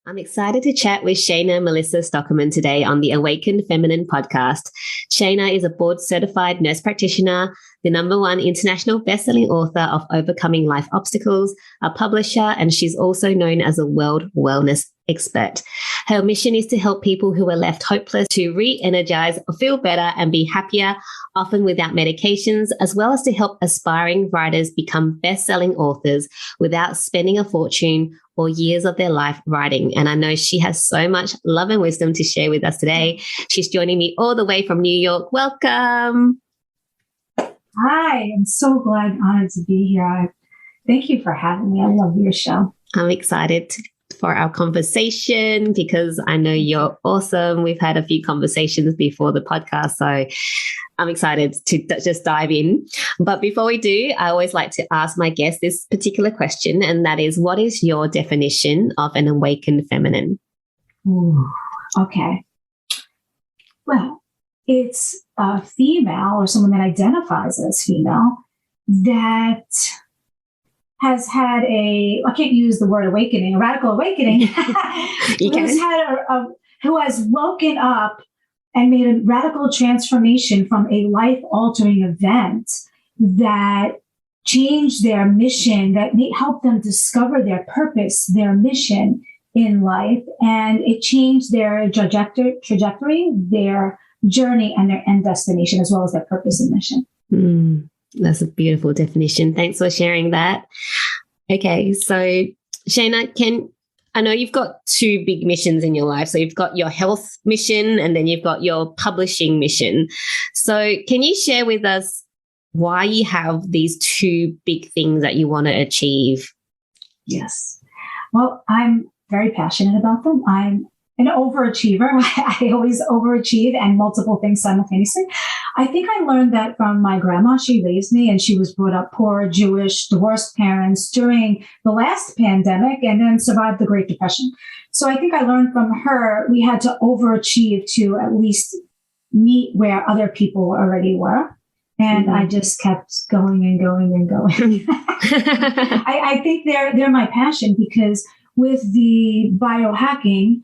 I'm excited to chat with Shayna Melissa Stockman today on the Awakened Feminine podcast. Shayna is a board-certified nurse practitioner, the #1 international best-selling author of Overcoming Life Obstacles, a publisher, and she's also known as a world wellness expert. Her mission is to help people who are left hopeless to re-energize, feel better, and be happier, often without medications, as well as to help aspiring writers become best-selling authors without spending a fortune or years of their life writing. And I know she has so much love and wisdom to share with us today. She's joining me all the way from New York. Welcome. Hi, I'm so glad, honored to be here. Thank you for having me. I love your show. I'm excited for our conversation because I know you're awesome. We've had a few conversations before the podcast, so I'm excited to just dive in. But before we do, I always like to ask my guests this particular question, and that is, what is your definition of an awakened feminine? Ooh, okay. Well, it's a female or someone that identifies as female that has had I can't use the word awakening, a radical awakening, who has woken up and made a radical transformation from a life-altering event that changed their mission, that helped them discover their purpose, their mission in life, and it changed their trajectory, their journey, and their end destination, as well as their purpose and mission. That's a beautiful definition. Thanks for sharing that. Okay, so Shayna, I know you've got two big missions in your life. So you've got your health mission and then you've got your publishing mission. So can you share with us why you have these two big things that you want to achieve? Yes. Well, I'm very passionate about them. I'm an overachiever. I always overachieve and multiple things simultaneously. I think I learned that from my grandma. She raised me and she was brought up poor, Jewish, divorced parents during the last pandemic and then survived the Great Depression. So I think I learned from her we had to overachieve to at least meet where other people already were. And I just kept going and going and going. I think they're my passion because with the biohacking,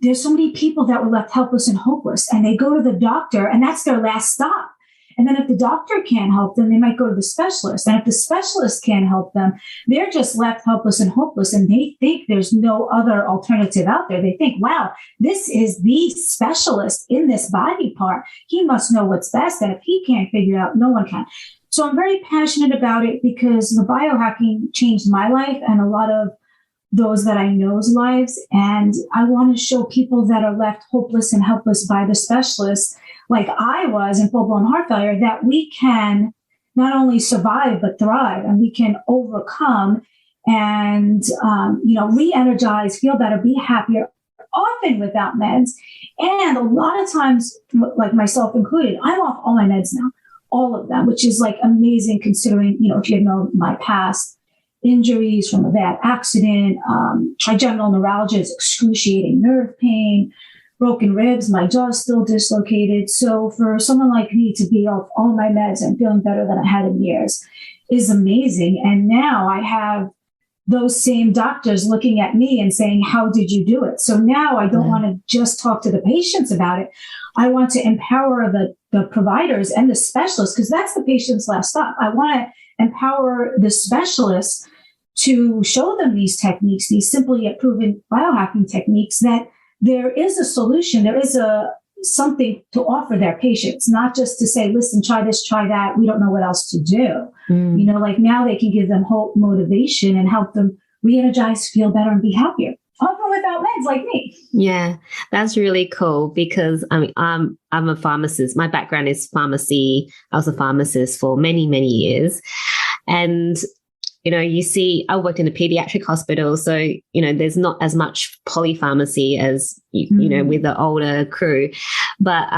there's so many people that were left helpless and hopeless, and they go to the doctor and that's their last stop. And then if the doctor can't help them, they might go to the specialist. And if the specialist can't help them, they're just left helpless and hopeless. And they think there's no other alternative out there. They think, wow, this is the specialist in this body part. He must know what's best. And if he can't figure it out, no one can. So I'm very passionate about it because the biohacking changed my life and a lot of those that I know's lives. And I want to show people that are left hopeless and helpless by the specialists, like I was in full-blown heart failure, that we can not only survive, but thrive, and we can overcome and, re-energize, feel better, be happier, often without meds. And a lot of times, like myself included, I'm off all my meds now, all of them, which is like amazing considering, if you know my past injuries from a bad accident, trigeminal neuralgia, excruciating nerve pain, broken ribs, my jaw's still dislocated. So for someone like me to be off all my meds and feeling better than I had in years is amazing. And now I have those same doctors looking at me and saying, how did you do it? So now I don't want to just talk to the patients about it. I want to empower the providers and the specialists, because that's the patient's last stop. I want to empower the specialists to show them these techniques, these simply yet proven biohacking techniques, that there is a solution, there is something to offer their patients, not just to say, listen, try this, try that. We don't know what else to do. Like now they can give them hope, motivation, and help them re-energize, feel better, and be happier, often without meds like me. Yeah, that's really cool because I'm a pharmacist. My background is pharmacy. I was a pharmacist for many, many years. And you see, I worked in a pediatric hospital, so, there's not as much polypharmacy as, with the older crew. But,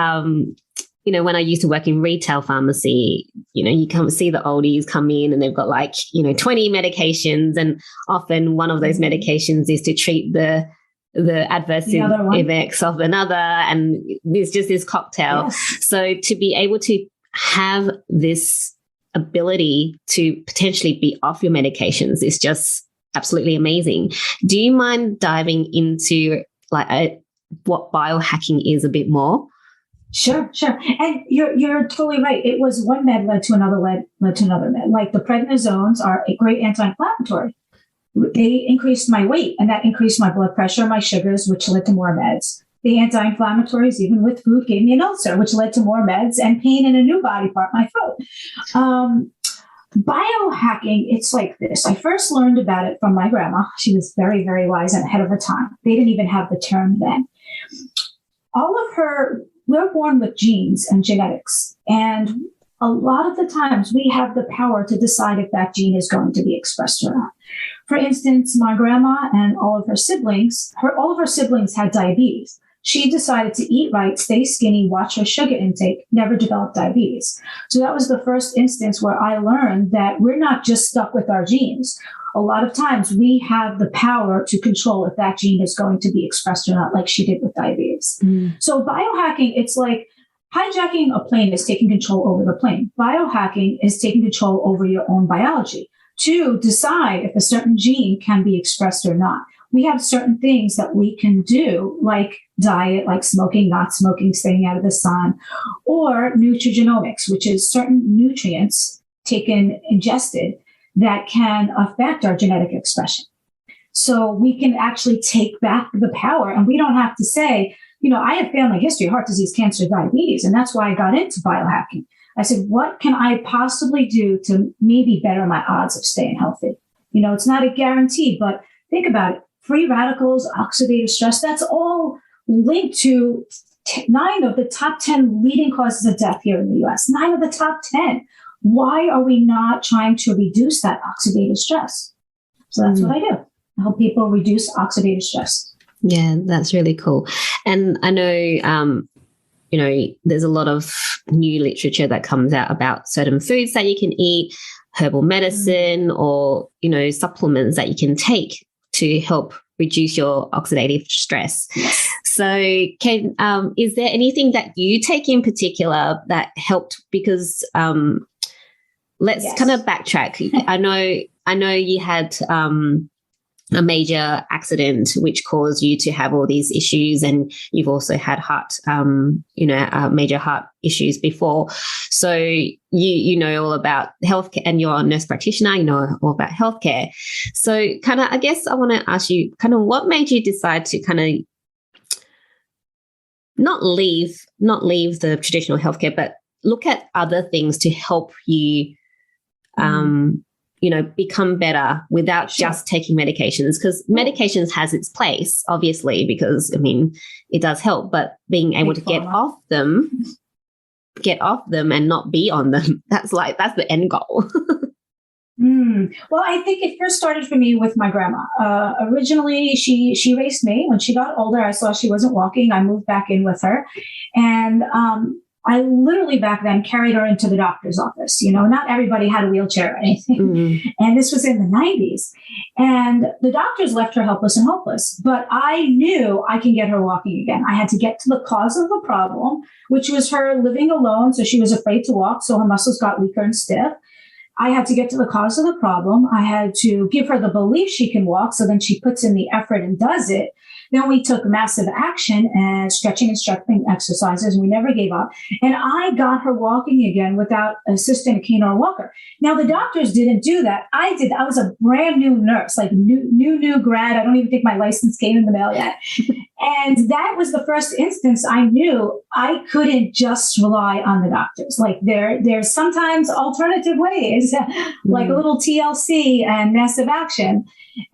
when I used to work in retail pharmacy, you come see the oldies come in and they've got 20 medications. And often one of those medications is to treat the adverse effects of another. And there's just this cocktail. Yes. So to be able to have this ability to potentially be off your medications is just absolutely amazing. Do you mind diving into what biohacking is a bit more? Sure. And you're totally right. It was one med led to another med. Like the prednisones are a great anti-inflammatory. They increased my weight, and that increased my blood pressure, my sugars, which led to more meds. The anti-inflammatories, even with food, gave me an ulcer, which led to more meds and pain in a new body part, my throat. Biohacking, it's like this. I first learned about it from my grandma. She was very, very wise and ahead of her time. They didn't even have the term then. We're born with genes and genetics. And a lot of the times we have the power to decide if that gene is going to be expressed or not. For instance, my grandma and all of her siblings had diabetes. She decided to eat right, stay skinny, watch her sugar intake, never develop diabetes. So that was the first instance where I learned that we're not just stuck with our genes. A lot of times we have the power to control if that gene is going to be expressed or not, like she did with diabetes. So biohacking, it's like hijacking a plane is taking control over the plane. Biohacking is taking control over your own biology to decide if a certain gene can be expressed or not. We have certain things that we can do, like diet, like smoking, not smoking, staying out of the sun, or nutrigenomics, which is certain nutrients ingested that can affect our genetic expression. So we can actually take back the power, and we don't have to say, I have family history, heart disease, cancer, diabetes, and that's why I got into biohacking. I said, what can I possibly do to maybe better my odds of staying healthy? It's not a guarantee, but think about it. Free radicals, oxidative stress, that's all linked to 9 of the top 10 leading causes of death here in the US. 9 of the top 10. Why are we not trying to reduce that oxidative stress? So that's what I do. I help people reduce oxidative stress. Yeah, that's really cool. And I know, there's a lot of new literature that comes out about certain foods that you can eat, herbal medicine, or, supplements that you can take to help reduce your oxidative stress. Yes. So is there anything that you take in particular that helped? Because let's kind of backtrack. I know you had a major accident which caused you to have all these issues, and you've also had major heart issues before. So you know all about healthcare, and you're a nurse practitioner, you know all about healthcare. So I guess I want to ask you what made you decide to not leave the traditional healthcare, but look at other things to help you become better without just taking medications, because medications has its place, obviously, because it does help, but being able to get off them and not be on them, that's the end goal. Well, I think it first started for me with my grandma. Originally, she raised me. When she got older, I saw she wasn't walking. I moved back in with her, and I literally back then carried her into the doctor's office. Not everybody had a wheelchair or anything. And this was in the 90s. And the doctors left her helpless and hopeless. But I knew I can get her walking again. I had to get to the cause of the problem, which was her living alone. So she was afraid to walk. So her muscles got weaker and stiff. I had to get to the cause of the problem. I had to give her the belief she can walk. So then she puts in the effort and does it. Then we took massive action and stretching and stretching exercises. We never gave up. And I got her walking again without assisting a cane or a walker. Now, the doctors didn't do that. I did. I was a brand new nurse, like new grad. I don't even think my license came in the mail yet. And that was the first instance I knew I couldn't just rely on the doctors. Like there's sometimes alternative ways, like a little TLC and massive action.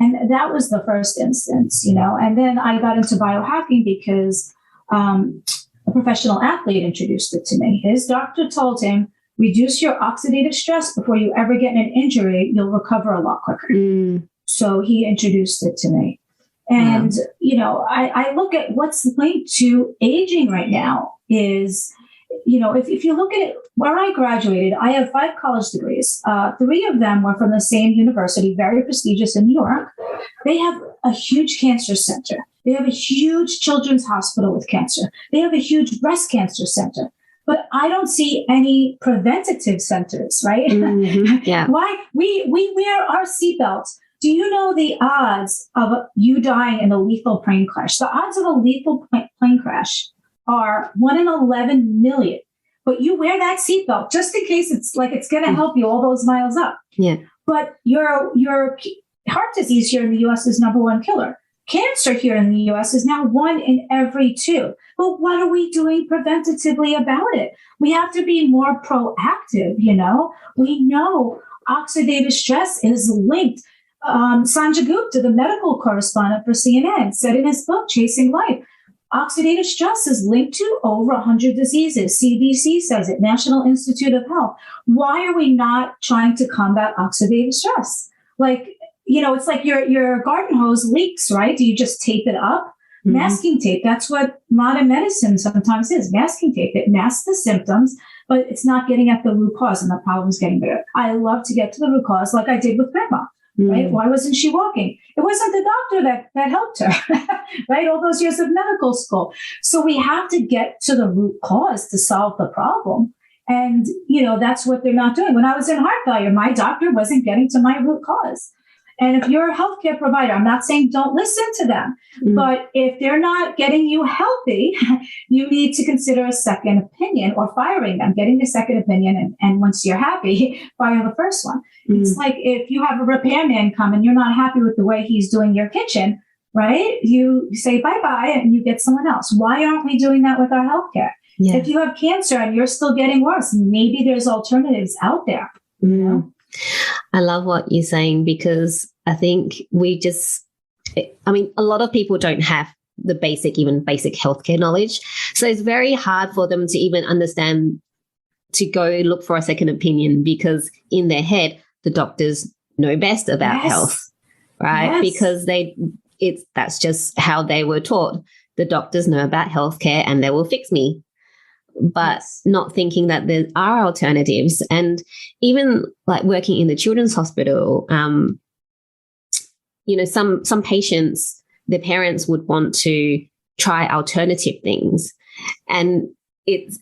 And that was the first instance, and then I got into biohacking because a professional athlete introduced it to me. His doctor told him, reduce your oxidative stress before you ever get an injury. You'll recover a lot quicker. So he introduced it to me. And, I look at what's linked to aging right now is, if you look at it, where I graduated, I have 5 college degrees. 3 of them were from the same university, very prestigious in New York. They have a huge cancer center. They have a huge children's hospital with cancer. They have a huge breast cancer center. But I don't see any preventative centers, right? Yeah. Why? We wear our seatbelts. Do you know the odds of you dying in a lethal plane crash? The odds of a lethal plane crash are 1 in 11 million. But you wear that seatbelt just in case it's going to help you all those miles up. Yeah. But your heart disease here in the U.S. is number one killer. Cancer here in the U.S. is now 1 in every 2. But what are we doing preventatively about it? We have to be more proactive, We know oxidative stress is linked. Sanjay Gupta, the medical correspondent for CNN, said in his book, Chasing Life, oxidative stress is linked to over 100 diseases. CDC says it, National Institute of Health. Why are we not trying to combat oxidative stress? It's like your garden hose leaks, right? Do you just tape it up? Mm-hmm. Masking tape, that's what modern medicine sometimes is. Masking tape, it masks the symptoms, but it's not getting at the root cause, and the problem is getting bigger. I love to get to the root cause like I did with grandma. Right? Why wasn't she walking? It wasn't the doctor that helped her, right? All those years of medical school. So we have to get to the root cause to solve the problem. And, that's what they're not doing. When I was in heart failure, my doctor wasn't getting to my root cause. And if you're a healthcare provider, I'm not saying don't listen to them, but if they're not getting you healthy, you need to consider a second opinion or firing them, getting a second opinion. And once you're happy, fire the first one. It's like if you have a repairman come and you're not happy with the way he's doing your kitchen, right? You say bye-bye and you get someone else. Why aren't we doing that with our healthcare? Yeah. If you have cancer and you're still getting worse, maybe there's alternatives out there. I love what you're saying, because I think a lot of people don't have the basic healthcare knowledge. So it's very hard for them to even understand to go look for a second opinion, because in their head, the doctors know best about health, right? Because that's just how they were taught. The doctors know about healthcare and they will fix me. But not thinking that there are alternatives. And even like working in the children's hospital, some patients, their parents would want to try alternative things. And there's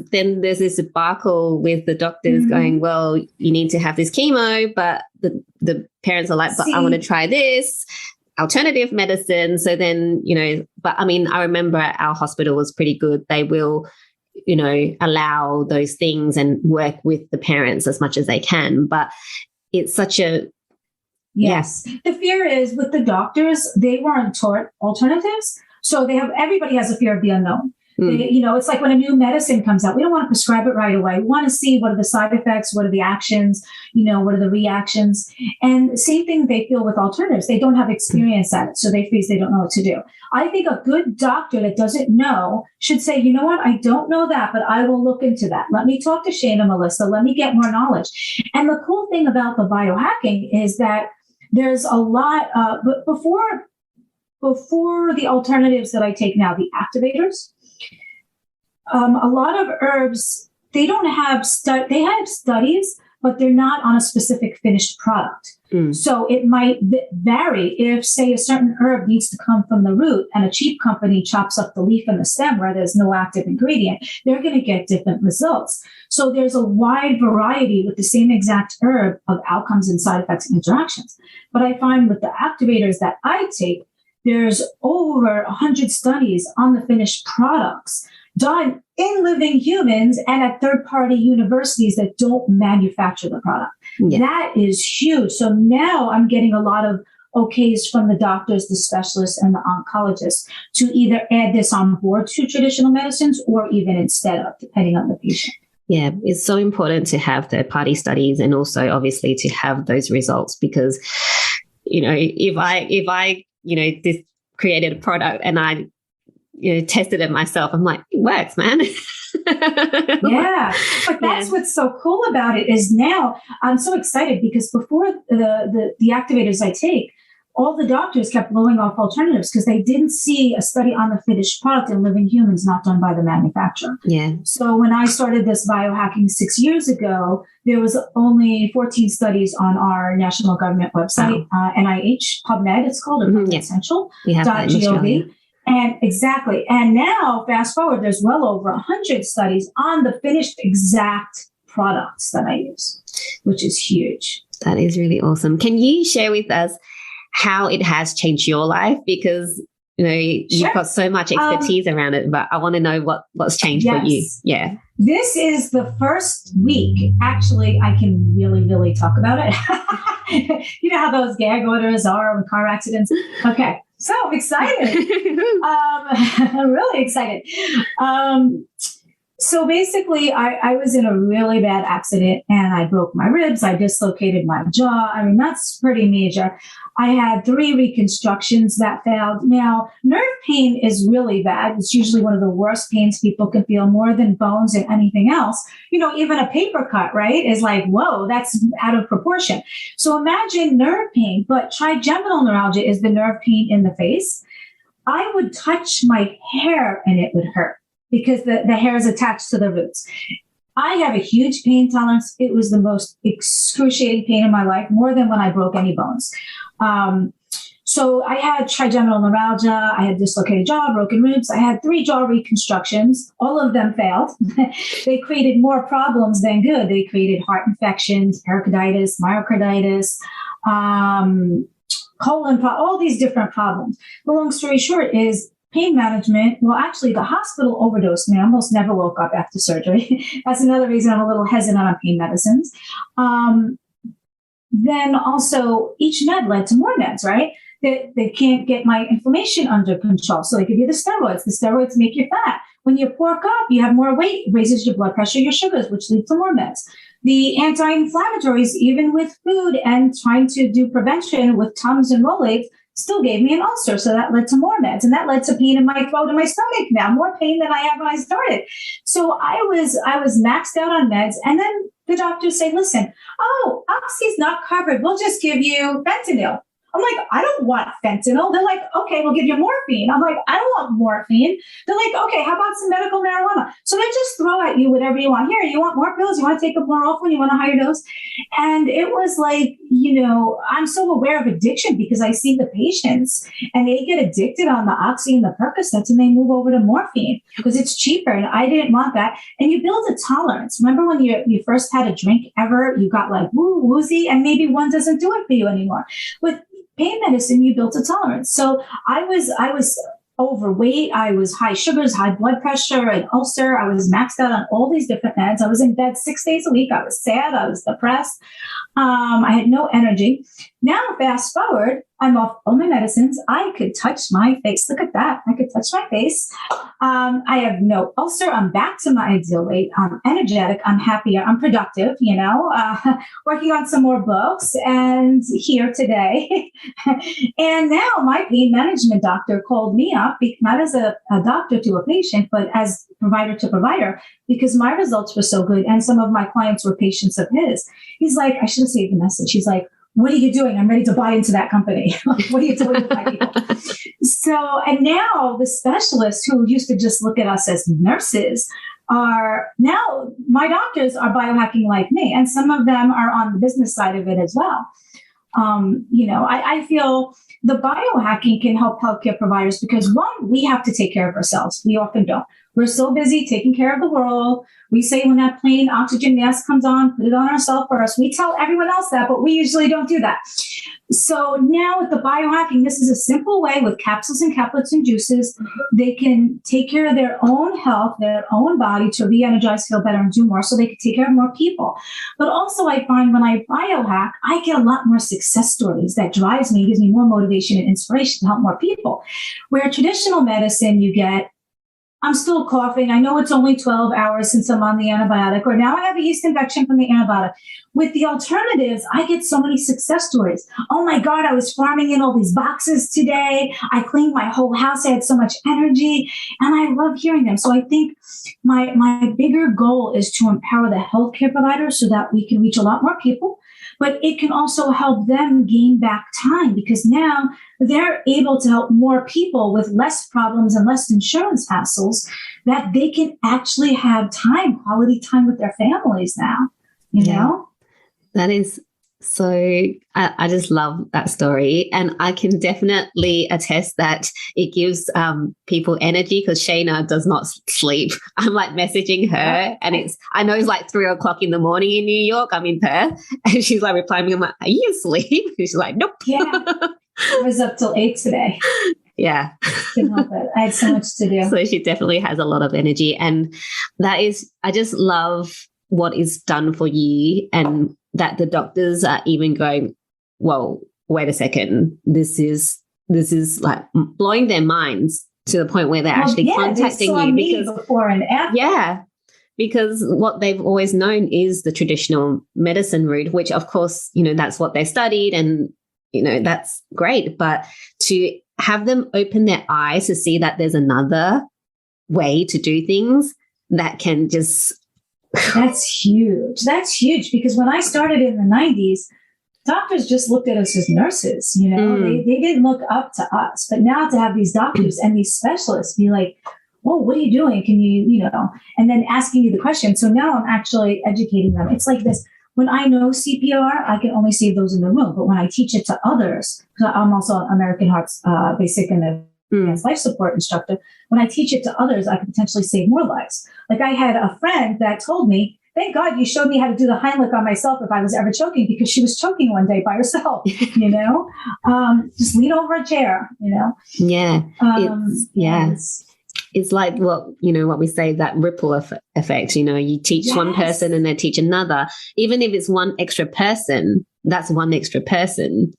this debacle with the doctors going, well, you need to have this chemo, but the parents are like, but I want to try this alternative medicine. So then, but I remember our hospital was pretty good. They will allow those things and work with the parents as much as they can. But it's such a... Yes. The fear is with the doctors, they weren't taught alternatives. So everybody has a fear of the unknown. It's like when a new medicine comes out, we don't want to prescribe it right away. We want to see what are the side effects, what are the actions, what are the reactions. And the same thing they feel with alternatives. They don't have experience at it, so they freeze, they don't know what to do. I think a good doctor that doesn't know should say, you know what, I don't know that, but I will look into that. Let me talk to Shayna, Melissa. Let me get more knowledge. And the cool thing about the biohacking is that there's a lot, but before the alternatives that I take now, the activators, a lot of herbs, they don't have they have studies, but they're not on a specific finished product. So it might vary if, say, a certain herb needs to come from the root and a cheap company chops up the leaf and the stem where there's no active ingredient, they're going to get different results. So there's a wide variety with the same exact herb of outcomes and side effects and interactions. But I find with the activators that I take, there's over 100 studies on the finished products done in living humans and at third-party universities that don't manufacture the product. Yeah. That is huge. So now I'm getting a lot of okays from the doctors, the specialists, and the oncologists to either add this on board to traditional medicines or even instead of, depending on the patient. Yeah, it's so important to have third-party studies and also obviously to have those results, because, if I this created a product and I tested it myself, I'm like, it works, man. Yeah. But that's what's so cool about it is now I'm so excited because before the activators I take, all the doctors kept blowing off alternatives because they didn't see a study on the finished product in living humans not done by the manufacturer. Yeah. So when I started this biohacking 6 years ago, there was only 14 studies on our national government website, NIH, PubMed, it's called, or PubMed Essential, .gov. And exactly. And now, fast forward, there's well over 100 studies on the finished exact products that I use, which is huge. That is really awesome. Can you share with us how it has changed your life? Because, you've got so much expertise around it, but I want to know what's changed for you. Yeah. This is the first week. Actually, I can really, really talk about it. You know how those gag orders are with car accidents? Okay. So I'm excited. I'm really excited. So basically, I was in a really bad accident and I broke my ribs. I dislocated my jaw. I mean, that's pretty major. I had 3 reconstructions that failed. Now, nerve pain is really bad. It's usually one of the worst pains people can feel, more than bones and anything else. Even a paper cut, right, is like, whoa, that's out of proportion. So imagine nerve pain, but trigeminal neuralgia is the nerve pain in the face. I would touch my hair and it would hurt, because the hair is attached to the roots. I have a huge pain tolerance. It was the most excruciating pain in my life, more than when I broke any bones. So I had trigeminal neuralgia. I had dislocated jaw, broken ribs. I had 3 jaw reconstructions. All of them failed. They created more problems than good. They created heart infections, pericarditis, myocarditis, colon, all these different problems. The long story short is, pain management, well, actually, the hospital overdosed me. I almost never woke up after surgery. That's another reason I'm a little hesitant on pain medicines. Then also, each med led to more meds, right? They can't get my inflammation under control. So they give you the steroids. The steroids make you fat. When you pork up, you have more weight, raises your blood pressure, your sugars, which lead to more meds. The anti-inflammatories, even with food and trying to do prevention with Tums and Rolaids, still gave me an ulcer. So that led to more meds, and that led to pain in my throat and my stomach now, more pain than I had when I started. So I was maxed out on meds. And then the doctors say, listen, oxy's not covered. We'll just give you fentanyl. I'm like, I don't want fentanyl. They're like, okay, we'll give you morphine. I'm like, I don't want morphine. They're like, okay, how about some medical marijuana? So they just throw at you whatever you want. Here, you want more pills? You want to take up more often? You want a higher dose? And it was like, I'm so aware of addiction because I see the patients and they get addicted on the oxy and the Percocets and they move over to morphine because it's cheaper. And I didn't want that. And you build a tolerance. Remember when you first had a drink ever, you got like woozy, and maybe one doesn't do it for you anymore. With pain medicine, you built a tolerance. So I was overweight. I was high sugars, high blood pressure, an ulcer. I was maxed out on all these different meds. I was in bed 6 days a week. I was sad. I was depressed. I had no energy. Now, fast forward, I'm off all my medicines. I could touch my face. Look at that. I could touch my face. I have no ulcer. I'm back to my ideal weight. I'm energetic. I'm happier. I'm productive, working on some more books and here today. And now my pain management doctor called me up, not as a doctor to a patient, but as provider to provider, because my results were so good. And some of my clients were patients of his. He's like, I should have saved the message. He's like, what are you doing? I'm ready to buy into that company. What are you doing with my people? So, and now the specialists who used to just look at us as nurses are now, my doctors are biohacking like me. And some of them are on the business side of it as well. I feel the biohacking can help healthcare providers because, one, we have to take care of ourselves. We often don't. We're so busy taking care of the world. We say when that plane oxygen mask comes on, put it on ourselves first. We tell everyone else that, but we usually don't do that. So now with the biohacking, this is a simple way with capsules and caplets and juices. They can take care of their own health, their own body to re-energize, feel better, and do more so they can take care of more people. But also I find when I biohack, I get a lot more success stories that drives me, gives me more motivation and inspiration to help more people. Where traditional medicine, you get, I'm still coughing. I know it's only 12 hours since I'm on the antibiotic, or now I have a yeast infection from the antibiotic. With the alternatives, I get so many success stories. Oh my God, I was farming in all these boxes today. I cleaned my whole house. I had so much energy, and I love hearing them. So I think my bigger goal is to empower the healthcare providers so that we can reach a lot more people. But it can also help them gain back time because now they're able to help more people with less problems and less insurance hassles, that they can actually have time, quality time with their families now, you know? That is So I just love that story. And I can definitely attest that it gives people energy because Shayna does not sleep. I'm like messaging her and I know it's like 3:00 in the morning in New York. I'm in Perth and she's like replying me. I'm like, are you asleep? And she's like, nope. Yeah. I was up till 8 today. Yeah. Couldn't help it. I had so much to do. So she definitely has a lot of energy. And I just love what is done for you and that the doctors are even going, well, wait a second, this is like blowing their minds to the point where they're actually contacting you because before and after. Yeah, because what they've always known is the traditional medicine route, which of course, that's what they studied and, that's great. But to have them open their eyes to see that there's another way to do things that can just That's huge. That's huge because when I started in the 90s, doctors just looked at us as nurses, they didn't look up to us. But now to have these doctors and these specialists be like, whoa, what are you doing? Can you, and then asking you the question. So now I'm actually educating them. It's like this. When I know CPR, I can only save those in the room. But when I teach it to others, because I'm also an American Heart's basic and advanced life support instructor, when I teach it to others, I can potentially save more lives. Like I had a friend that told me, thank God you showed me how to do the Heimlich on myself if I was ever choking, because she was choking one day by herself, just lean over a chair, Yeah. It's like what we say, that ripple effect, you teach one person and they teach another. Even if it's one extra person, that's one extra person.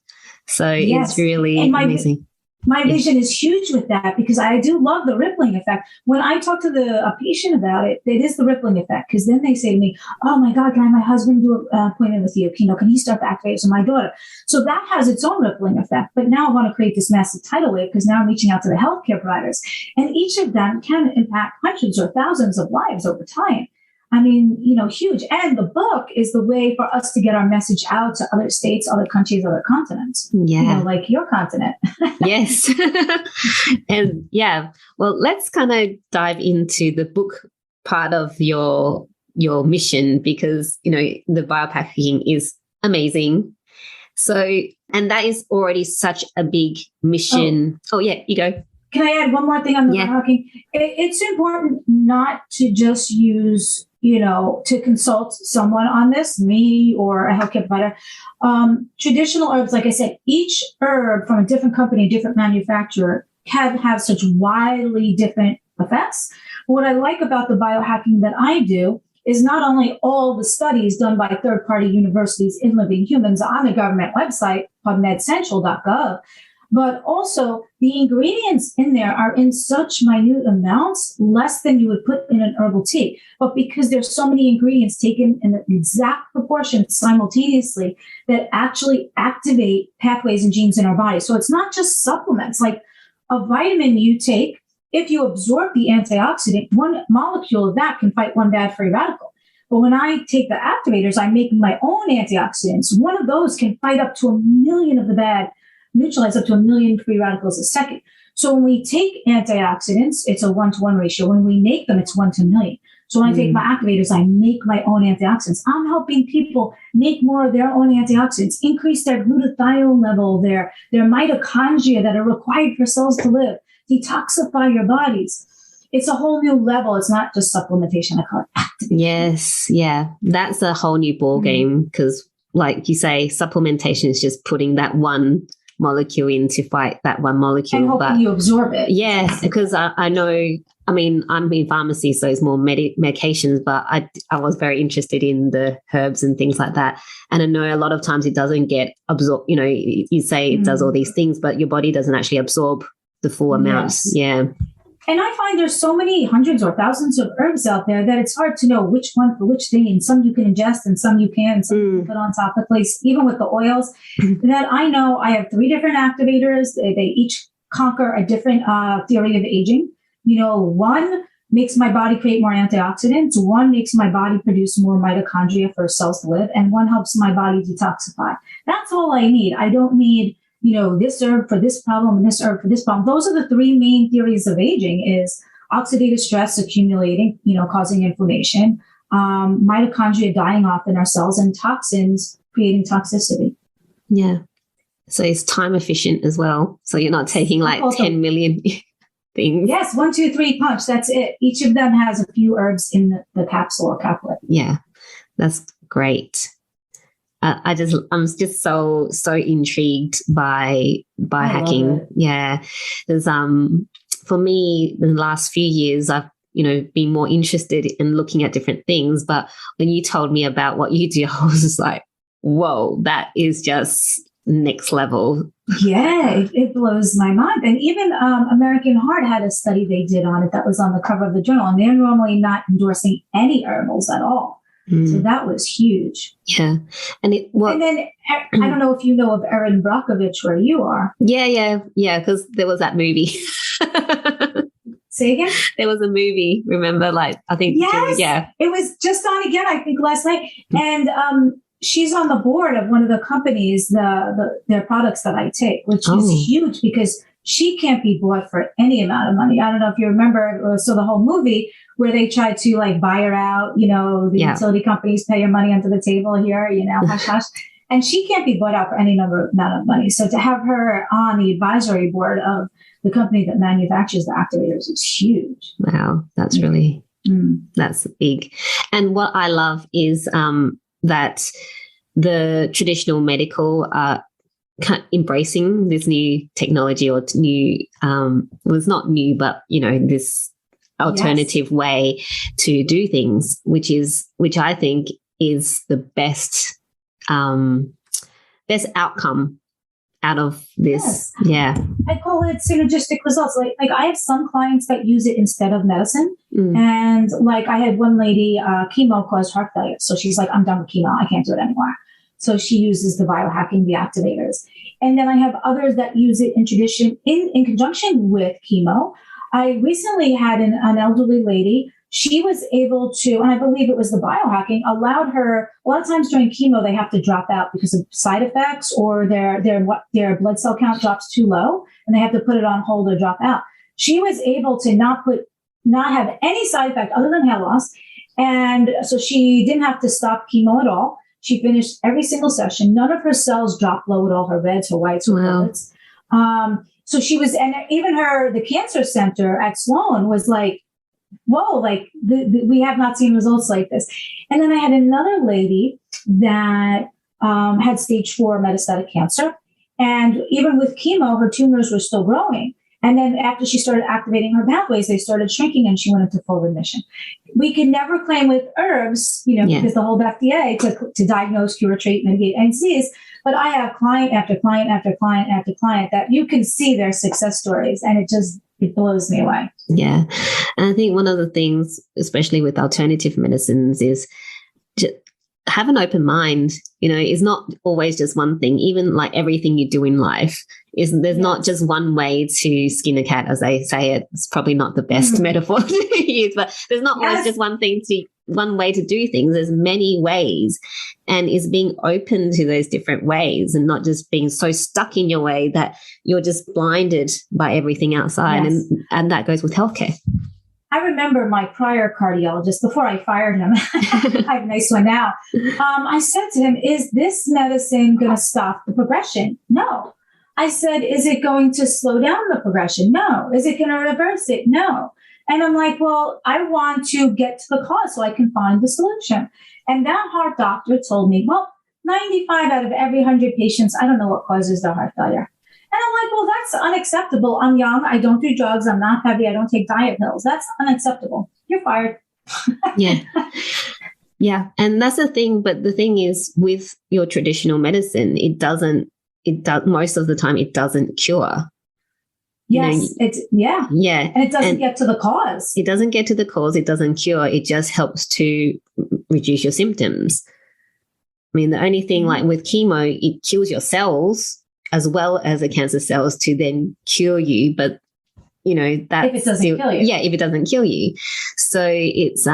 So it's really amazing. My vision is huge with that because I do love the rippling effect. When I talk to a patient about it, it is the rippling effect because then they say to me, oh my God, can I have my husband do an appointment with you? Can he start the activators with my daughter? So that has its own rippling effect. But now I want to create this massive tidal wave because now I'm reaching out to the healthcare providers. And each of them can impact hundreds or thousands of lives over time. I mean, huge. And the book is the way for us to get our message out to other states, other countries, other continents. Yeah. Like your continent. Yes. And well, let's kind of dive into the book part of your mission because, the biohacking is amazing. So, and that is already such a big mission. Oh yeah, you go. Can I add one more thing on the biohacking? It's important not to just use to consult someone on this, me or a healthcare provider. Traditional herbs, like I said, each herb from a different company, different manufacturer can have such widely different effects. But what I like about the biohacking that I do is not only all the studies done by third-party universities in living humans on the government website, PubMedCentral.gov, but also the ingredients in there are in such minute amounts, less than you would put in an herbal tea. But because there's so many ingredients taken in the exact proportion simultaneously that actually activate pathways and genes in our body. So it's not just supplements. Like a vitamin you take, if you absorb the antioxidant, one molecule of that can fight one bad free radical. But when I take the activators, I make my own antioxidants. One of those can fight up to 1 million of the bad, neutralize up to 1 million free radicals a second. So when we take antioxidants, it's a 1-to-1 ratio. When we make them, it's 1 to 1,000,000. So when I take my activators, I make my own antioxidants. I'm helping people make more of their own antioxidants, increase their glutathione level, their mitochondria that are required for cells to live, detoxify your bodies. It's a whole new level. It's not just supplementation. I call it activation. Yes. Yeah. That's a whole new ball game because like you say, supplementation is just putting that one molecule in to fight that one molecule. And hoping you absorb it. Yes, because I know, I'm in pharmacy, so it's more medications, but I was very interested in the herbs and things like that. And I know a lot of times it doesn't get absorbed. You say it does all these things, but your body doesn't actually absorb the full amounts. Yes. Yeah. And I find there's so many hundreds or thousands of herbs out there that it's hard to know which one for which thing. And some you can ingest and some you can't, and some you can put on topically, even with the oils. That I know I have 3 different activators. They each conquer a different theory of aging. One makes my body create more antioxidants. One makes my body produce more mitochondria for cells to live. And one helps my body detoxify. That's all I need. I don't need this herb for this problem and this herb for this problem. Those are the 3 main theories of aging: is oxidative stress accumulating, causing inflammation, mitochondria dying off in our cells, and toxins creating toxicity. Yeah. So it's time efficient as well. So you're not taking like 10 million things. Yes, 1, 2, 3 punch. That's it. Each of them has a few herbs in the capsule or caplet. Yeah, that's great. I'm just so intrigued by hacking. Yeah, there's for me in the last few years I've been more interested in looking at different things. But when you told me about what you do, I was just like, whoa, that is just next level. Yeah, it blows my mind. And even American Heart had a study they did on it that was on the cover of the journal, and they're normally not endorsing any herbals at all. So that was huge. Yeah. And then I don't know if you know of Erin Brockovich where you are. Yeah, because there was that movie. Say again? There was a movie, remember? Like, I think. Yes. Yeah. It was just on again, I think, last night. And she's on the board of one of the companies, their products that I take, which is huge because she can't be bought for any amount of money. I don't know if you remember, so the whole movie where they tried to like buy her out, the utility companies pay her money under the table here, hush, hush. And she can't be bought out for any amount of money. So to have her on the advisory board of the company that manufactures the activators is huge. Wow, that's really, that's big. And what I love is that the traditional medical are embracing this new technology or new, well, it's not new, but, this alternative way to do things, which I think is the best outcome out of this. Yes. Yeah. I call it synergistic results. Like I have some clients that use it instead of medicine. And like I had one lady, chemo caused heart failure. So she's like, I'm done with chemo. I can't do it anymore. So she uses the biohacking, the activators. And then I have others that use it in conjunction with chemo. I recently had an elderly lady. She was able to, and I believe it was the biohacking, allowed her, a lot of times during chemo, they have to drop out because of side effects or their blood cell count drops too low and they have to put it on hold or drop out. She was able to not have any side effect other than hair loss. And so she didn't have to stop chemo at all. She finished every single session. None of her cells dropped low at all, her reds, her whites, her platelets. So she was, and even the cancer center at Sloan was like, whoa, like we have not seen results like this. And then I had another lady that had stage 4 metastatic cancer. And even with chemo, her tumors were still growing. And then after she started activating her pathways, they started shrinking and she went into full remission. We can never claim with herbs, because the whole FDA to diagnose, cure, treat, mitigate any disease. But I have client after client after client after client that you can see their success stories, and it blows me away. Yeah. And I think one of the things, especially with alternative medicines, is have an open mind. It's not always just one thing. Even like everything you do in life, there's not just one way to skin a cat, as they say. It's probably not the best metaphor to use, but there's not always just one way to do things. There's many ways, and is being open to those different ways and not just being so stuck in your way that you're just blinded by everything outside. Yes. And that goes with healthcare. I remember my prior cardiologist, before I fired him, I have a nice one now. I said to him, is this medicine going to stop the progression? No. I said, is it going to slow down the progression? No. Is it going to reverse it? No. And I'm like, well, I want to get to the cause so I can find the solution. And that heart doctor told me, well, 95 out of every 100 patients, I don't know what causes their heart failure. And I'm like, well, that's unacceptable. I'm young. I don't do drugs. I'm not heavy. I don't take diet pills. That's unacceptable. You're fired. Yeah. Yeah. And that's the thing. But the thing is, with your traditional medicine, most of the time, it doesn't cure. Yes. Yeah. And it doesn't get to the cause. It doesn't get to the cause. It doesn't cure. It just helps to reduce your symptoms. I mean, the only thing like with chemo, it kills your cells as well as the cancer cells to then cure you. But, that if it doesn't kill you. Yeah, if it doesn't kill you. So it's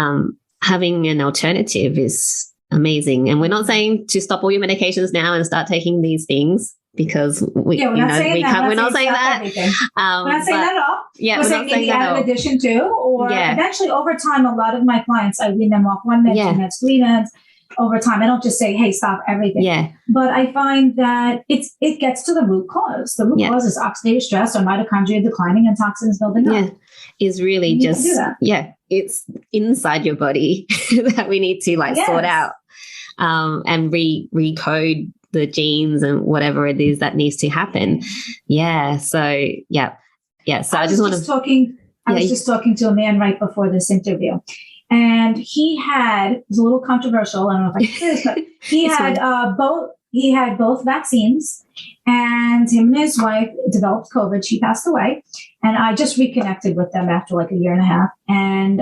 having an alternative is amazing. And we're not saying to stop all your medications now and start taking these things, because we're not saying that. We're not saying that. We're not saying that at all. Yeah, we're saying maybe add an addition to, or eventually over time, a lot of my clients, I wean them off 1 med, 2 meds, 3 meds. over time. I don't just say, hey, stop everything. Yeah. But I find that it gets to the root cause. The root cause is oxidative stress or mitochondria declining and toxins building up. Yeah. Is really just, it's inside your body that we need to sort out and recode the genes and whatever it is that needs to happen. Yeah. So, yeah. So I just want to... I was just talking to a man right before this interview, and it was a little controversial. I don't know if I can say this, but he had both vaccines, and him and his wife developed COVID. She passed away, and I just reconnected with them after a year and a half, and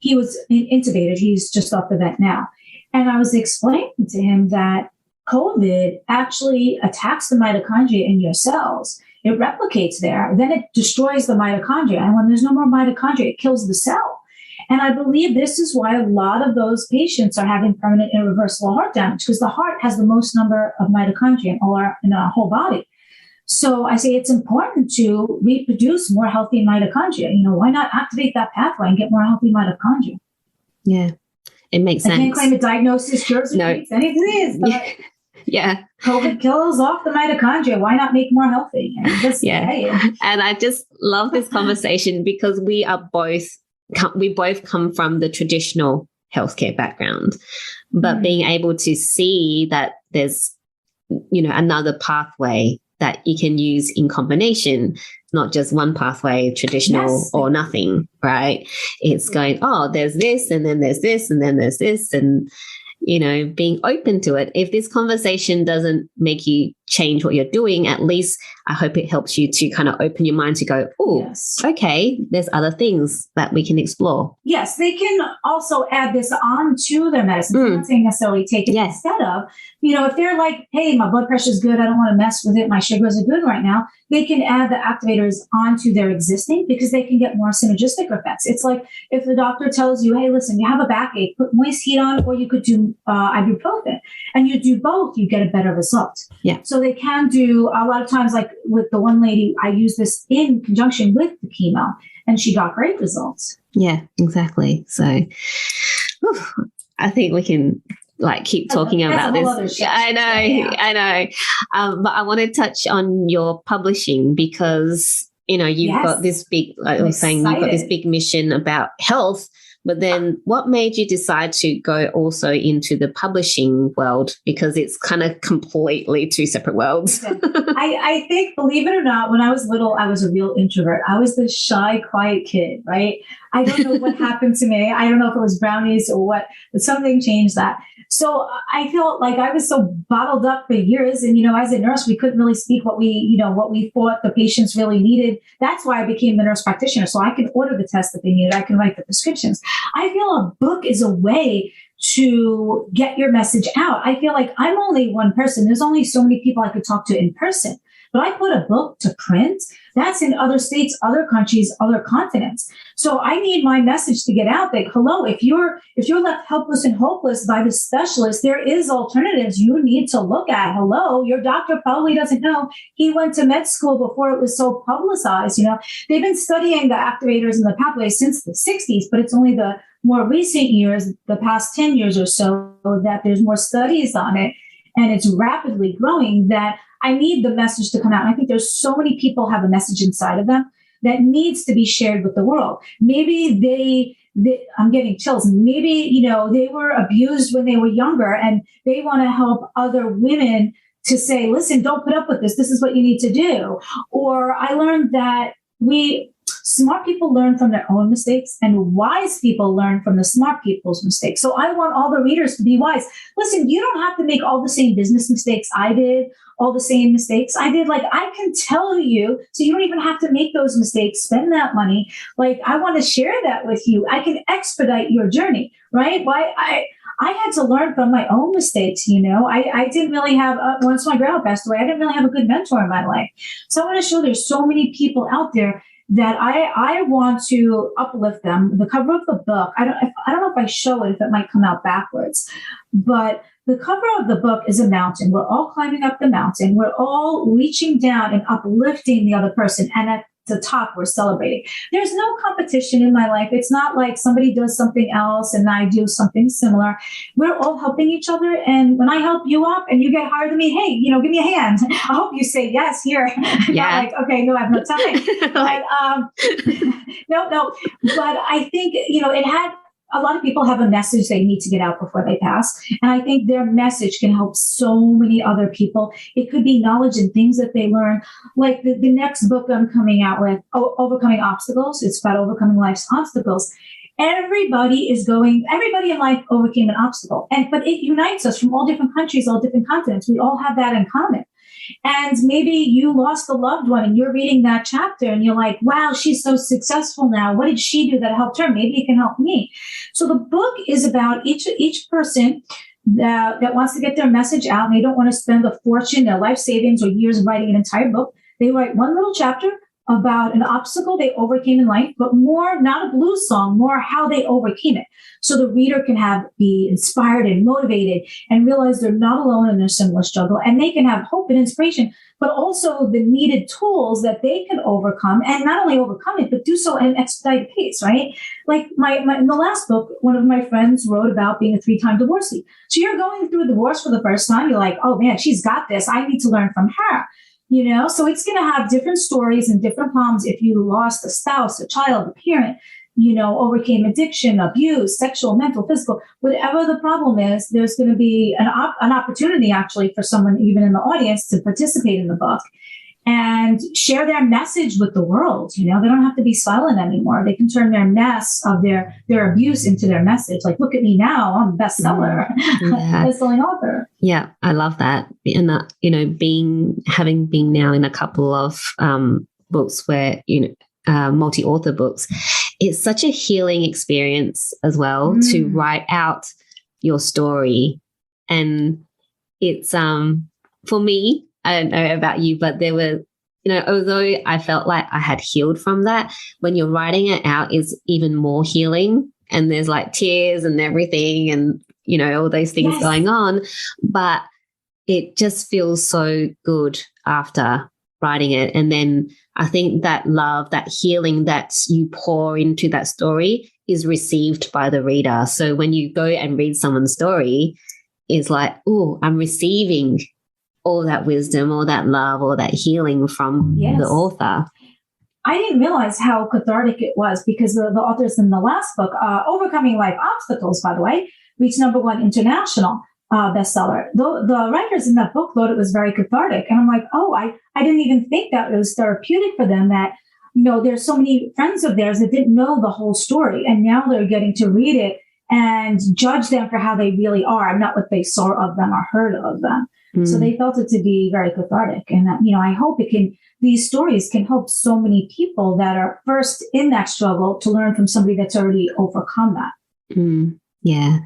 he was intubated. He's just off the vent now. And I was explaining to him that COVID actually attacks the mitochondria in your cells. It replicates there. Then it destroys the mitochondria. And when there's no more mitochondria, it kills the cell. And I believe this is why a lot of those patients are having permanent irreversible heart damage, because the heart has the most number of mitochondria in our whole body. So I say it's important to reproduce more healthy mitochondria. Why not activate that pathway and get more healthy mitochondria? Yeah, it makes sense. I can't claim a diagnosis cures or treats any disease, but COVID kills off the mitochondria. Why not make more healthy? And I just love this conversation because we both come from the traditional healthcare background, but being able to see that there's, another pathway that you can use in combination, not just one pathway, traditional or nothing, right? It's going, there's this, and then there's this, and then there's this, and being open to it. If this conversation doesn't make you change what you're doing, at least I hope it helps you to kind of open your mind to go, okay, there's other things that we can explore. Yes, they can also add this on to their medicine. I'm not saying necessarily take it instead of, if they're like, hey, my blood pressure is good, I don't want to mess with it, my sugars are good right now, they can add the activators onto their existing because they can get more synergistic effects. It's like if the doctor tells you, hey, listen, you have a backache, put moist heat on, or you could do ibuprofen, and you do both, you get a better result. Yeah. So they can do a lot of times, like with the one lady, I use this in conjunction with the chemo, and she got great results. Yeah, exactly. So I think we can keep talking about this. I know. But I want to touch on your publishing because, you've got this big, like I was saying, you've got this big mission about health. But then what made you decide to go also into the publishing world? Because it's kind of completely two separate worlds. I think, believe it or not, when I was little, I was a real introvert. I was the shy, quiet kid, right? I don't know what happened to me. I don't know if it was brownies or what, but something changed that. So I felt like I was so bottled up for years. And, as a nurse, we couldn't really speak what we thought the patients really needed. That's why I became the nurse practitioner. So I can order the tests that they needed. I can write the prescriptions. I feel a book is a way to get your message out. I feel like I'm only one person. There's only so many people I could talk to in person. But I put a book to print. That's in other states, other countries, other continents. So I need my message to get out that, hello, if you're left helpless and hopeless by the specialist, there is alternatives you need to look at. Hello, your doctor probably doesn't know. He went to med school before it was so publicized. They've been studying the activators and the pathways since the 60s, but it's only the more recent years, the past 10 years or so, that there's more studies on it. And it's rapidly growing that I need the message to come out. And I think there's so many people have a message inside of them that needs to be shared with the world. Maybe they I'm getting chills. Maybe, they were abused when they were younger and they want to help other women to say, listen, don't put up with this. This is what you need to do. Or I learned that smart people learn from their own mistakes and wise people learn from the smart people's mistakes. So I want all the readers to be wise. Listen, you don't have to make all the same business mistakes I did, all the same mistakes I did. I can tell you, so you don't even have to make those mistakes, spend that money. I want to share that with you. I can expedite your journey, right? I had to learn from my own mistakes. I didn't really have, once my grandma passed away, I didn't really have a good mentor in my life. So I want to show there's so many people out there that I want to uplift them. The cover of the book, I don't know if I show it, if it might come out backwards, but the cover of the book is a mountain. We're all climbing up the mountain. We're all reaching down and uplifting the other person. And at the top, we're celebrating. There's no competition in my life. It's not like somebody does something else and I do something similar. We're all helping each other. And when I help you up and you get hired to me, hey, give me a hand. I hope you say yes here. Yeah. Not like, okay, no, I have no time. But no. But I think, it had, a lot of people have a message they need to get out before they pass. And I think their message can help so many other people. It could be knowledge and things that they learn. Like the next book I'm coming out with, Overcoming Obstacles. It's about overcoming life's obstacles. Everybody in life overcame an obstacle. But it unites us from all different countries, all different continents. We all have that in common. And maybe you lost a loved one and you're reading that chapter and you're like, wow, she's so successful now. What did she do that helped her? Maybe it can help me. So the book is about each person that wants to get their message out, and they don't want to spend a fortune, their life savings, or years of writing an entire book. They write one little chapter about an obstacle they overcame in life, but more not a blues song, more how they overcame it. So the reader can be inspired and motivated and realize they're not alone in their similar struggle, and they can have hope and inspiration, but also the needed tools that they can overcome, and not only overcome it, but do so at an expedited pace, right? Like in the last book, one of my friends wrote about being a 3-time divorcee. So you're going through a divorce for the first time. You're like, oh man, she's got this. I need to learn from her. So it's going to have different stories and different problems if you lost a spouse, a child, a parent, overcame addiction, abuse, sexual, mental, physical, whatever the problem is. There's going to be an opportunity actually for someone even in the audience to participate in the book and share their message with the world. They don't have to be silent anymore. They can turn their mess of their abuse into their message. Like, look at me now, I'm a bestseller, best-selling author. Yeah, I love that. And having been now in a couple of books where multi-author books, it's such a healing experience as well to write out your story. And it's for me, I don't know about you, but there were, although I felt like I had healed from that, when you're writing it out is even more healing, and there's like tears and everything and, all those things going on, but it just feels so good after writing it. And then I think that love, that healing that you pour into that story is received by the reader. So when you go and read someone's story, it's like, oh, I'm receiving all that wisdom, all that love, all that healing from the author. I didn't realize how cathartic it was, because the authors in the last book, Overcoming Life Obstacles, by the way, reached #1 international bestseller. The writers in that book thought it was very cathartic. And I'm like, oh, I didn't even think that it was therapeutic for them, that, there's so many friends of theirs that didn't know the whole story. And now they're getting to read it and judge them for how they really are, not what they saw of them or heard of them. So they felt it to be very cathartic. And that, I hope these stories can help so many people that are first in that struggle to learn from somebody that's already overcome that. Yeah,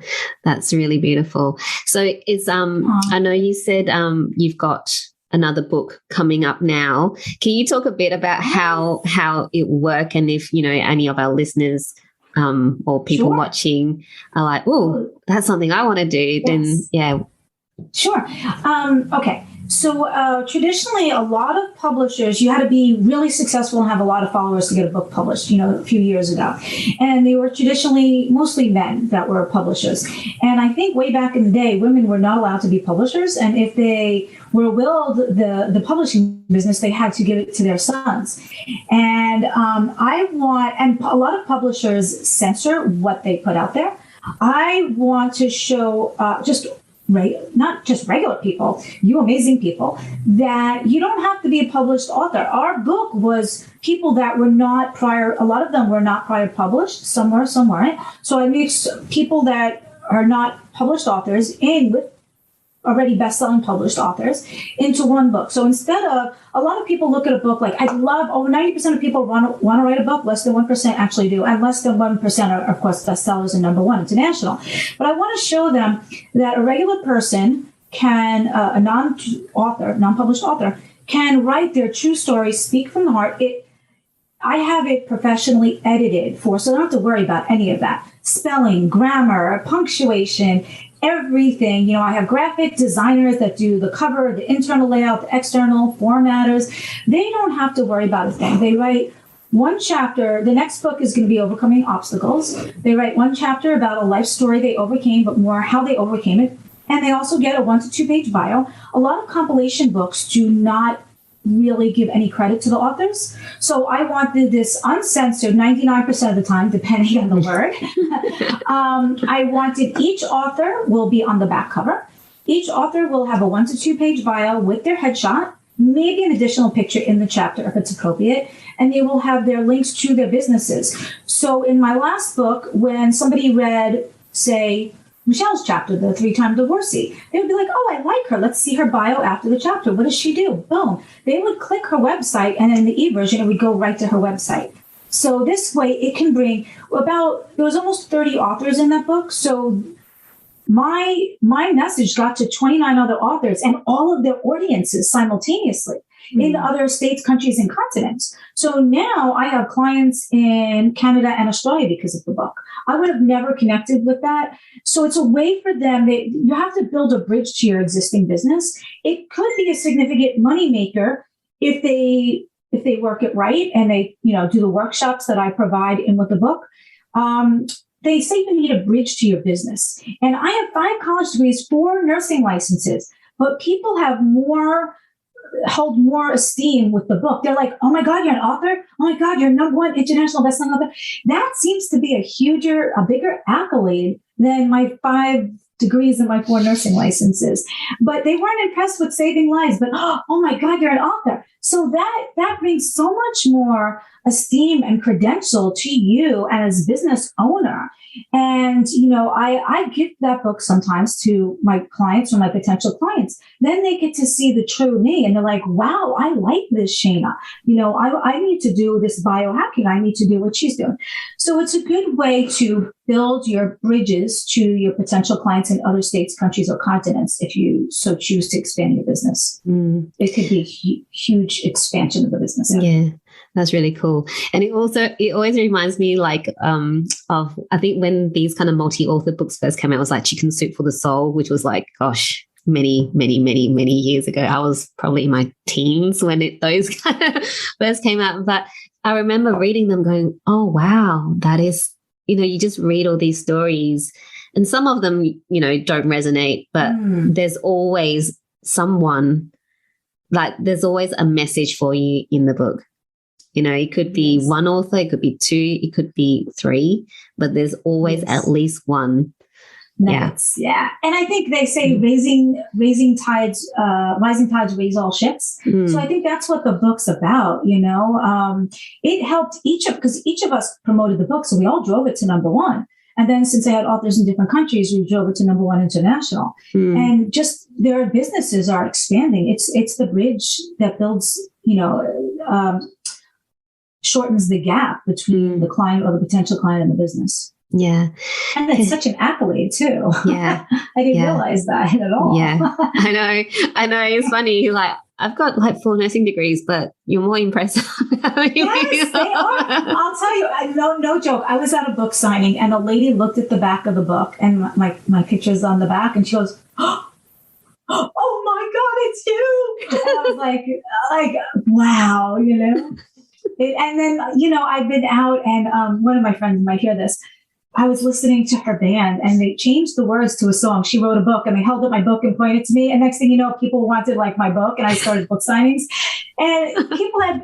that's really beautiful. So I know you said you've got another book coming up now. Can you talk a bit about how it will work, and if, any of our listeners or people watching are like, oh, that's something I want to do, then Sure. Okay. So traditionally, a lot of publishers, you had to be really successful and have a lot of followers to get a book published, a few years ago. And they were traditionally mostly men that were publishers. And I think way back in the day, women were not allowed to be publishers. And if they were willed the publishing business, they had to give it to their sons. And and a lot of publishers censor what they put out there. I want to show not just regular people, you amazing people, that you don't have to be a published author. Our book was people that were not prior, a lot of them were not prior published, some weren't. So I mixed people that are not published authors in with already best-selling published authors into one book. So instead of, a lot of people look at a book like, over 90% of people want to write a book, less than 1% actually do, and less than 1% are, of course, bestsellers and #1 international. But I want to show them that a regular person can, a non-published author, can write their true story, speak from the heart. I have it professionally edited so I don't have to worry about any of that. Spelling, grammar, punctuation, everything. I have graphic designers that do the cover, the internal layout, the external formatters. They don't have to worry about a thing. They write one chapter. The next book is going to be Overcoming Obstacles. They write one chapter about a life story they overcame, but more how they overcame it. And they also get a 1 to 2 page bio. A lot of compilation books do not really give any credit to the authors. So I wanted this uncensored 99% of the time, depending on the word. I wanted each author will be on the back cover. Each author will have a 1 to 2 page bio with their headshot, maybe an additional picture in the chapter if it's appropriate, and they will have their links to their businesses. So in my last book, when somebody read, say, Michelle's chapter, the 3-time divorcee, they would be like, oh, I like her. Let's see her bio after the chapter. What does she do? Boom. They would click her website, and in the e-version, it would go right to her website. So this way, it can bring there was almost 30 authors in that book. So my message got to 29 other authors and all of their audiences simultaneously in other states, countries, and continents. So now I have clients in Canada and Australia because of the book. I would have never connected with that. So it's a way for them. You have to build a bridge to your existing business. It could be a significant moneymaker if they work it right and they do the workshops that I provide in with the book. They say you need a bridge to your business. And I have 5 college degrees, 4 nursing licenses, but people hold more esteem with the book. They're like, oh my God, you're an author? Oh my God, you're #1 international bestselling author. That seems to be a bigger accolade than my 5 degrees and my 4 nursing licenses. But they weren't impressed with saving lives, but oh my God, you're an author. So that brings so much more esteem and credential to you as a business owner. And, I give that book sometimes to my clients or my potential clients. Then they get to see the true me and they're like, wow, I like this Shayna. I need to do this biohacking. I need to do what she's doing. So it's a good way to build your bridges to your potential clients in other states, countries, or continents if you so choose to expand your business. It could be a huge expansion of the business. Yeah, that's really cool. And it always reminds me of, I think when these kind of multi-author books first came out, it was like Chicken Soup for the Soul, which was like, gosh, many, many, many, many years ago. I was probably in my teens when those kind of first came out. But I remember reading them going, oh, wow, that is, you just read all these stories and some of them, don't resonate, but there's always someone, like there's always a message for you in the book. It could be one author, it could be 2, it could be 3, but there's always at least one. Nice. Yeah. And I think they say rising tides raise all ships. So I think that's what the book's about. It helped because each of us promoted the book. So we all drove it to #1. And then since I had authors in different countries, we drove it to #1 international. And just their businesses are expanding. It's the bridge that builds, shortens the gap between the client or the potential client and the business. Yeah. And that's such an accolade too. Yeah. I didn't realize that at all. Yeah. I know. It's funny. Like I've got like 4 nursing degrees, but you're more impressive. Yes, they are. I'll tell you, no joke. I was at a book signing and a lady looked at the back of the book and my picture's on the back and she goes, oh my God, it's you. And I was like, wow, and then, I've been out and one of my friends might hear this. I was listening to her band and they changed the words to a song. She wrote a book and they held up my book and pointed to me. And next thing you know, people wanted my book and I started book signings. And people had,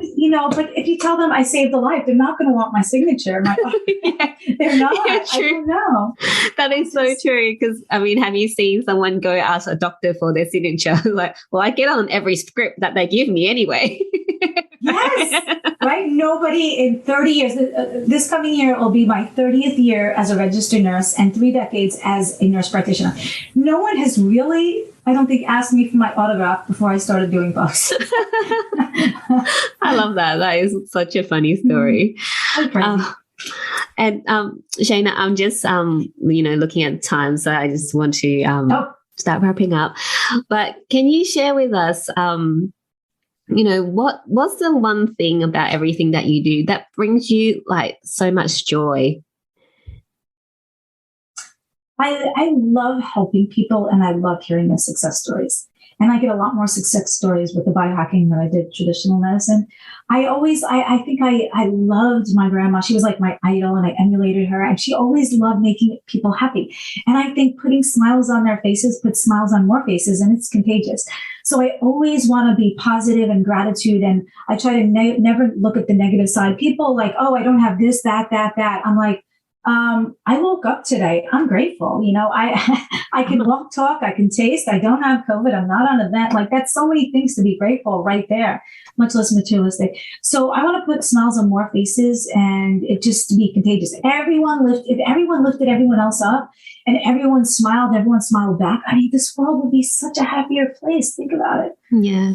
but if you tell them I saved a life, they're not going to want my signature. They're not. Yeah, true. I don't know. That is so true. Because, have you seen someone go ask a doctor for their signature? Like, well, I get on every script that they give me anyway. Yes, right? Nobody in 30 years, this coming year will be my 30th year as a registered nurse and 3 decades as a nurse practitioner. No one has really, I don't think, asked me for my autograph before I started doing books. I love that. That is such a funny story. And Shayna, I'm just, looking at time, so I just want to start wrapping up. But can you share with us what's the one thing about everything that you do that brings you like so much joy? I love helping people, and I love hearing their success stories. And I get a lot more success stories with the biohacking than I did traditional medicine. I think I loved my grandma. She was like my idol, and I emulated her. And she always loved making people happy. And I think putting smiles on their faces puts smiles on more faces, and it's contagious. So I always want to be positive and gratitude. And I try to never look at the negative side. People like, oh, I don't have this, that. I'm like, I woke up today. I'm grateful. I can walk, talk, I can taste. I don't have COVID. I'm not on a vent. Like that's so many things to be grateful right there, much less materialistic. So I want to put smiles on more faces and it just to be contagious. If everyone lifted everyone else up and everyone smiled back, I mean, this world would be such a happier place. Think about it. Yeah.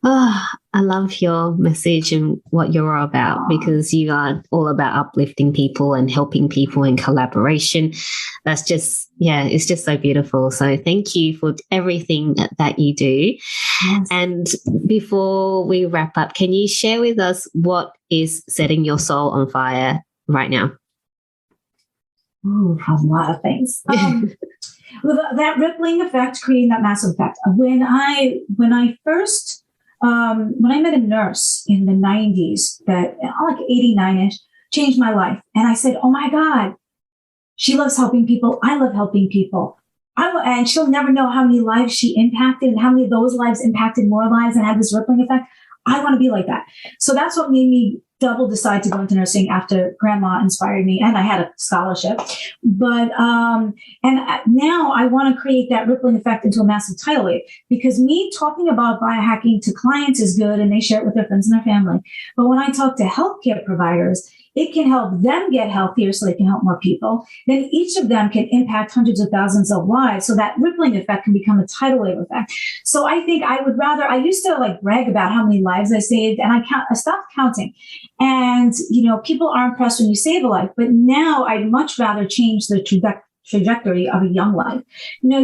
Oh, I love your message and what you're all about because you are all about uplifting people and helping people in collaboration. That's just, it's just so beautiful. So thank you for everything that you do. Yes. And before we wrap up, can you share with us what is setting your soul on fire right now? Ooh, a lot of things. That rippling effect, creating that massive effect. When I met a nurse in the 90s that like 89-ish, changed my life. And I said, oh my God, she loves helping people. I love helping people. And she'll never know how many lives she impacted and how many of those lives impacted more lives and had this rippling effect. I want to be like that. So that's what made me double decide to go into nursing after grandma inspired me and I had a scholarship. But, now I want to create that rippling effect into a massive tidal wave because me talking about biohacking to clients is good and they share it with their friends and their family. But when I talk to healthcare providers, it can help them get healthier so they can help more people. Then each of them can impact hundreds of thousands of lives. So that rippling effect can become a tidal wave effect. So I think I used to like brag about how many lives I saved and I stopped counting. And, people are impressed when you save a life, but now I'd much rather change the trajectory of a young life.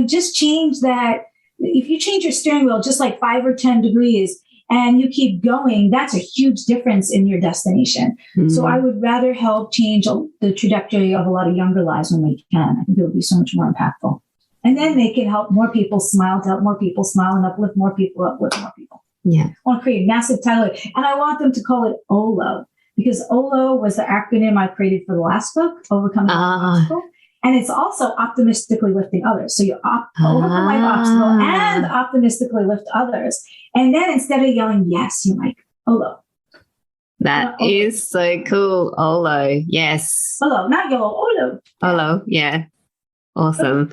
Just change that. If you change your steering wheel just like 5 or 10 degrees, and you keep going, that's a huge difference in your destination. Mm-hmm. So I would rather help change the trajectory of a lot of younger lives when we can. I think it would be so much more impactful. And then they can help more people smile, to help more people smile and uplift more people. Yeah. I want to create a massive tidal wave. And I want them to call it OLO because OLO was the acronym I created for the last book, Overcoming Life Obstacle. And it's also optimistically lifting others. So you overcome life obstacle and optimistically lift others. And then instead of yelling, yes, you're like, OLO. That is so cool. OLO. Yes. OLO, not YOLO, OLO. OLO. Yeah. Awesome.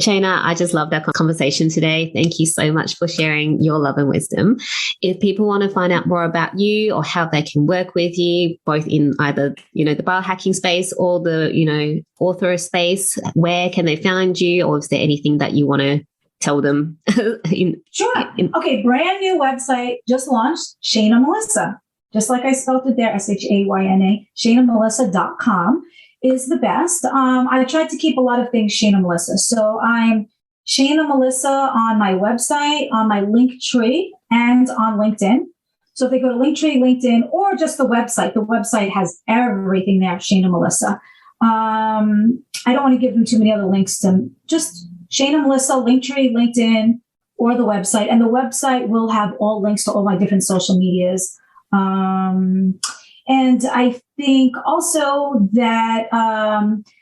Shayna, I just love that conversation today. Thank you so much for sharing your love and wisdom. If people want to find out more about you or how they can work with you, both in either, the biohacking space or the, author space, where can they find you? Or is there anything that you want to tell them? Sure. Okay. Brand new website just launched, Shayna Melissa. Just like I spelled it there, Shayna, ShaynaMelissa.com. is the best. I tried to keep a lot of things Shayna Melissa. So I'm Shayna Melissa on my website, on my Linktree, and on LinkedIn. So if they go to Linktree, LinkedIn, or just the website has everything there, Shayna Melissa. I don't want to give them too many other links to just Shayna Melissa, Linktree, LinkedIn, or the website. And the website will have all links to all my different social medias. And I think also that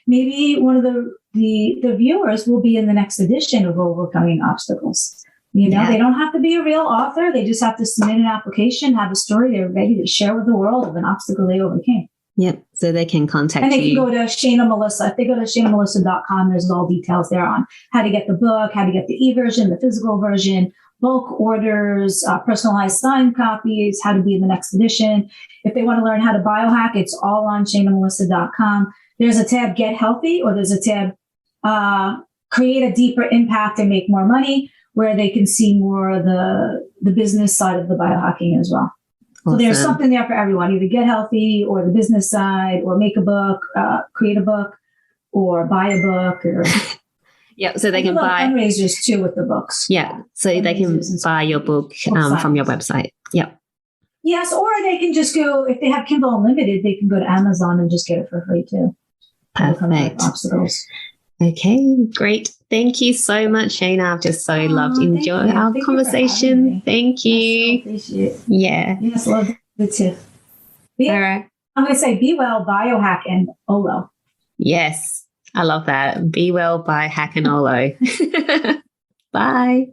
maybe one of the viewers will be in the next edition of Overcoming Obstacles. They don't have to be a real author. They just have to submit an application, have a story they're ready to share with the world of an obstacle they overcame. Yep. So they can contact you. And they can go to Shayna Melissa. If they go to ShaynaMelissa.com, there's all details there on how to get the book, how to get the e-version, the physical version, bulk orders, personalized signed copies, how to be in the next edition. If they want to learn how to biohack, it's all on ShaynaMelissa.com. There's a tab, Get Healthy, or there's a tab, Create a Deeper Impact and Make More Money, where they can see more of the business side of the biohacking as well. Awesome. So there's something there for everyone, either Get Healthy or the business side, or make a book, create a book, or buy a book. Or Yeah, so they can buy fundraisers too with the books. Yeah, so they can buy your book from your website. Yep. Yes, or they can just go, if they have Kindle Unlimited, they can go to Amazon and just get it for free too. Perfect. Obstacles. Okay, great. Thank you so much, Shayna. I've just so loved enjoying our conversation. Thank you. I so appreciate it. Yeah. Yes, love it too. All right. I'm going to say be well, BioHack, and Olo. Yes, I love that. Be well, BioHack, and Olo. Bye.